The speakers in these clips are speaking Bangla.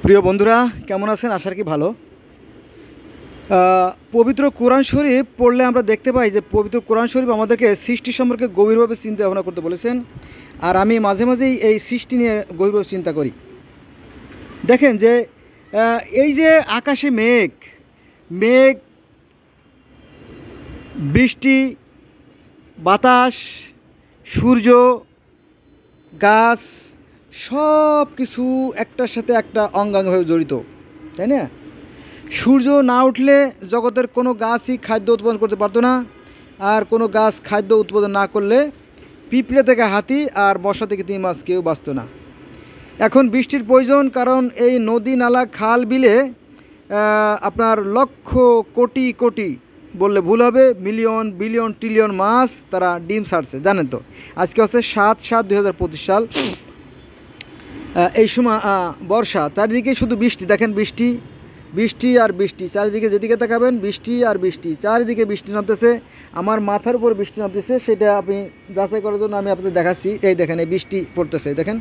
প্রিয় বন্ধুরা, কেমন আছেন? আশা করি ভালো। পবিত্র কোরআন শরীফ পড়লে আমরা দেখতে পাই যে পবিত্র কোরআন শরীফ আমাদেরকে সৃষ্টি সম্পর্কে গভীরভাবে চিন্তা ভাবনা করতে বলেছেন। আর আমি মাঝে মাঝেই এই সৃষ্টি নিয়ে গভীরভাবে চিন্তা করি। দেখেন যে এই যে আকাশে মেঘ মেঘ বৃষ্টি, বাতাস, সূর্য, গাছ, সব কিছু একটার সাথে একটা অঙ্গাঙ্গভাবে জড়িত, তাই না? সূর্য না উঠলে জগতের কোনো গাছই খাদ্য উৎপাদন করতে পারতো না, আর কোনো গাছ খাদ্য উৎপাদন না করলে পিঁপড়ে থেকে হাতি আর মশা থেকে তিমি মাছ কেউ বাঁচত না। এখন বৃষ্টির প্রয়োজন, কারণ এই নদী, নালা, খাল, বিলে আপনার লক্ষ কোটি কোটি বললে ভুল হবে, মিলিয়ন, বিলিয়ন, ট্রিলিয়ন মাছ তারা ডিম ছাড়ছে, জানেন তো। আজকে হচ্ছে 7/7/2025 সাল। এই সময় বর্ষা, চারিদিকে শুধু বৃষ্টি। দেখেন বৃষ্টি, বৃষ্টি আর বৃষ্টি, চারিদিকে যেদিকে তাকাবেন বৃষ্টি আর বৃষ্টি, চারিদিকে বৃষ্টি নামতেছে। আমার মাথার উপর বৃষ্টি নামতেছে, সেটা আপনি যাচাই করার জন্য আমি আপনাদের দেখাচ্ছি। এই দেখেন, এই বৃষ্টি পড়তেছে, দেখেন,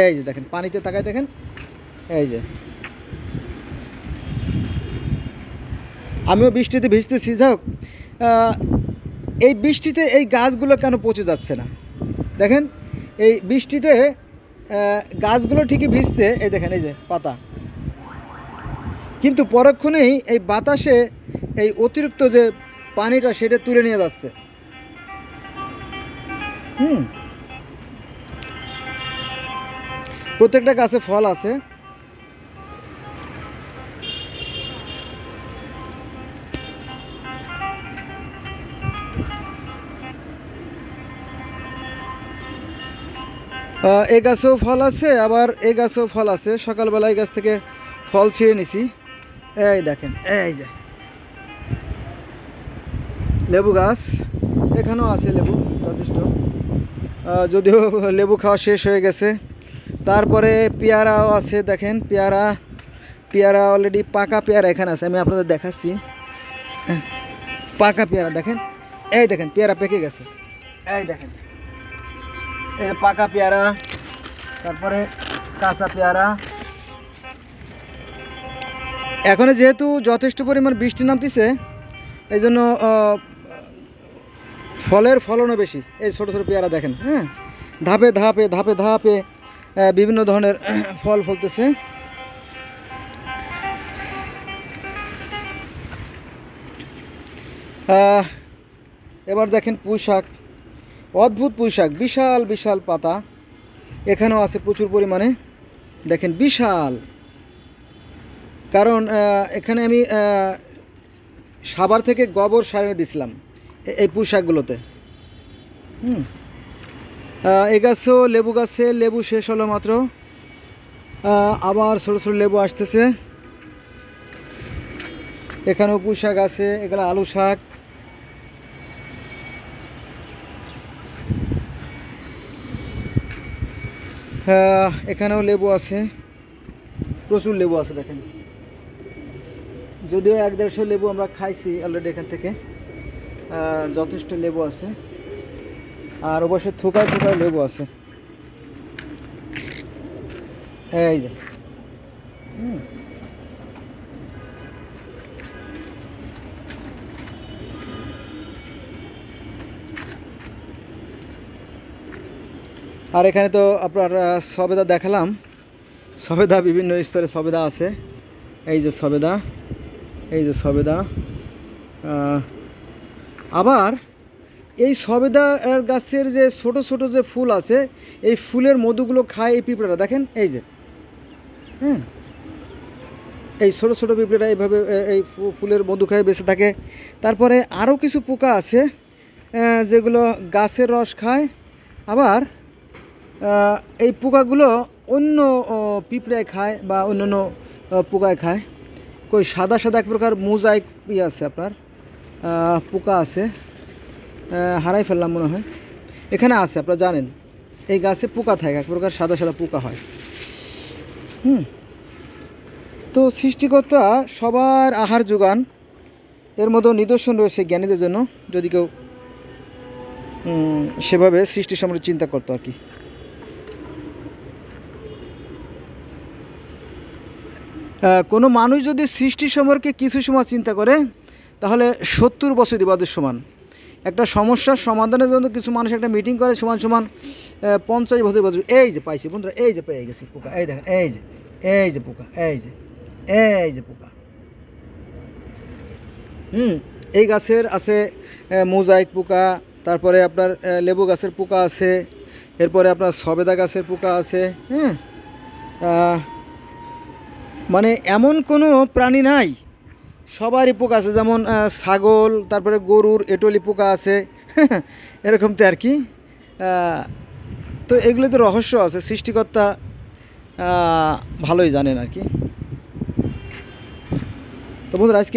এই যে দেখেন, পানিতে তাকায় দেখেন, এই যে আমিও বৃষ্টিতে ভিজতেছি। যাই হোক, এই বৃষ্টিতে এই গাছগুলো কেন পচে যাচ্ছে না? দেখেন, এই বৃষ্টিতে গাছগুলো ঠিকই ভিজছে, এই দেখেন, এই যে পাতা, কিন্তু পরক্ষণেই এই বাতাসে এই অতিরিক্ত যে পানিটা সেটা তুলে নিয়ে যাচ্ছে। প্রত্যেকটা গাছে ফল আছে, এই গাছেও ফল আছে, আবার এই গাছেও ফল আছে। সকালবেলা এই গাছ থেকে ফল ছিঁড়ে নিছি, এই দেখেন, এই যে লেবু গাছ, এখানেও আছে লেবু যথেষ্ট, যদিও লেবু খাওয়া শেষ হয়ে গেছে। তারপরে পেয়ারাও আছে, দেখেন পেয়ারা, পেয়ারা অলরেডি পাকা পেয়ারা এখানে আছে, আমি আপনাদের দেখাচ্ছি। পাকা পেয়ারা দেখেন, এই দেখেন পেয়ারা পেকে গেছে, এই দেখেন, এই পাকা পেয়ারা, তারপরে কাঁচা পেয়ারা। এখন যেহেতু যথেষ্ট পরিমাণ বৃষ্টি নামতেছে, এই জন্য ফলের ফলনও বেশি। এই ছোটো ছোটো পেয়ারা দেখেন, হ্যাঁ, ধাপে ধাপে ধাপে ধাপে বিভিন্ন ধরনের ফল ফলতেছে। এবার দেখেন পুঁই শাক, অদ্ভুত পুঁই শাক, বিশাল বিশাল পাতা, এখানেও আছে প্রচুর পরিমাণে, দেখেন বিশাল। কারণ এখানে আমি সাভার থেকে গোবর সার দিছিলাম এই পুঁই শাকগুলোতে। এই গাছেও লেবু গাছে লেবু শেষ হলো মাত্র, আবার ছোটো ছোটো লেবু আসতেছে। এখানেও পুঁই শাক আছে, এগুলো আলু শাক। এখানেও লেবু আছে, প্রচুর লেবু আছে দেখেন, যদিও 1-150 লেবু আমরা খাইছি অলরেডি এখান থেকে, যথেষ্ট লেবু আছে। আর অবশ্যই থুকায় থুকায় লেবু আছে, এই যে। আর এখানে তো আপনার সবেদা দেখালাম, সবেদা বিভিন্ন স্তরে সবেদা আছে, এই যে সবেদা, এই যে সবেদা। আবার এই সবেদা গাছের যে ছোট ছোট যে ফুল আছে, এই ফুলের মধুগুলো খায় এই পিঁপড়ারা, দেখেন এই যে, এই ছোট ছোট পিঁপড়ারা এইভাবে এই ফুলের মধু খায় বেঁচে থাকে। তারপরে আরও কিছু পোকা আছে যেগুলো গাছের রস খায়। আবার এই পোকাগুলো অন্য পিঁপড়ায় খায় বা অন্যান্য পোকায় খায়। কই সাদা সাদা এক প্রকার মোজাইক আছে, আপনার পোকা আছে, হারাই ফেললাম মনে হয়, এখানে আছে, আপনারা জানেন এই গাছে পোকা থাকে, এক প্রকার সাদা সাদা পোকা হয়। তো সৃষ্টিকর্তা সবার আহার যোগান, এর মধ্যে নিদর্শন রয়েছে জ্ঞানীদের জন্য, যদি কেউ সেভাবে সৃষ্টি সম্পর্কে চিন্তা করতো আর কি। কোনো মানুষ যদি সৃষ্টি সম্পর্কে কিছু সময় চিন্তা করে তাহলে 70 বছর ইবাদত সমান। একটা সমস্যার সমাধানের জন্য কিছু মানুষ একটা মিটিং করে সমান সমান 50 বছর ইবাদত। এই যে পাইছি বন্ধুরা, এই যে পেয়ে গেছি পোকা, এই দেখেন, এই যে পোকা, এই যে পোকা। এই গাছের আছে মোজাইক পোকা, তারপরে আপনার লেবু গাছের পোকা আছে, এরপরে আপনার সবেদা গাছের পোকা আছে। মানে এমন কোনো প্রাণী নাই, সবারই পোকা আছে। যেমন ছাগল, তারপরে গরুর এঁটুলি পোকা আছে এরকম তো আর কি। তো এগুলোতে রহস্য আছে, সৃষ্টিকর্তা ভালোই জানেন আর কি। তো বন্ধুরা আজকে